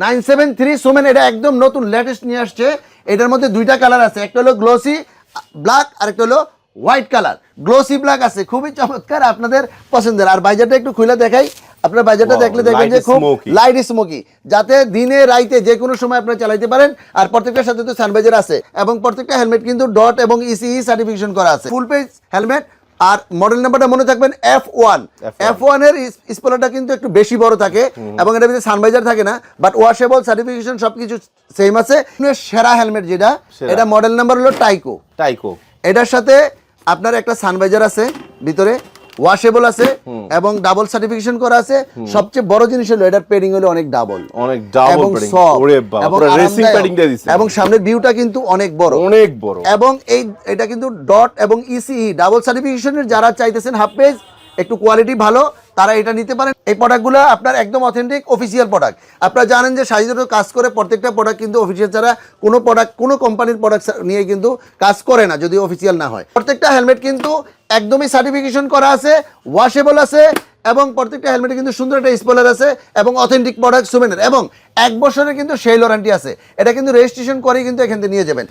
973 সুমেন, এটা একদম নতুন লেটেস্ট নিয়ে আসছে। এটার মধ্যে দুইটা কালার আছে, একটা হলো গ্লোসি ব্ল্যাক আর একটা হলো হোয়াইট কালার। গ্লোসি ব্ল্যাক আছে, খুবই চমৎকার, আপনাদের পছন্দের। আর বাইজারটা একটু খুলে দেখাই, আপনার বাইজারটা দেখলে দেখবেন যে খুব লাইট স্মোকি, যাতে দিনে রাইতে যে কোনো সময় আপনারা চালাইতে পারেন। আর প্রত্যেকটার সাথে তো সানভাইজার আছে, এবং প্রত্যেকটা হেলমেট কিন্তু ডট এবং ইসিই সার্টিফিকেশন করা আছে, ফুল পেজ হেলমেট। আর মডেল নাম্বারটা মনে থাকবেন F1 এর স্পয়লারটা কিন্তু একটু বেশি বড় থাকে, এবং এটার ভিতরে সানভাইজার থাকে না, বাট ওয়াশেবল সার্টিফিকেশন সবকিছু সেম আছে। সেরা হেলমেট যেটা, এটা মডেল নাম্বার হলো টাইকো। এটার সাথে আপনার একটা সানভাইজার আছে ভিতরে, ওয়াশেবল আছে এবং ডাবল সার্টিফিকেশন করা আছে। সবচেয়ে বড় জিনিস হলো এটার পেডিং হলো অনেক ডাবল এবং সফট এবং রেসিং পেডিং দিয়ে দিয়েছে, এবং সামনের ভিউটা কিন্তু অনেক বড়। এবং এটা কিন্তু ডট এবং ইসিই ডাবল সার্টিফিকেশনের যারা চাইতেছেন হাফ পেজ, একটু কোয়ালিটি ভালো, তারা এটা নিতে পারেন। এই প্রোডাক্টগুলো আপনার একদম অথেন্টিক অফিসিয়াল প্রোডাক্ট। আপনারা জানেন যে সাইজেরও কাজ করে, প্রত্যেকটা প্রোডাক্ট কিন্তু অফিসিয়াল ছাড়া কোনো প্রোডাক্ট কোনো কোম্পানির প্রোডাক্ট নিয়ে কিন্তু কাজ করে না যদি অফিসিয়াল না হয়। প্রত্যেকটা হেলমেট কিন্তু একদমই সার্টিফিকেশন করা আছে, ওয়াশেবল আছে, এবং প্রত্যেকটা হেলমেটে কিন্তু সুন্দর একটা স্পয়লার আছে, এবং অথেন্টিক প্রোডাক্ট সুমেনের, এবং 1 বছরের কিন্তু সেই ওয়ারেন্টি আছে। এটা কিন্তু রেজিস্ট্রেশন করেই কিন্তু এখান থেকে নিয়ে যাবেন।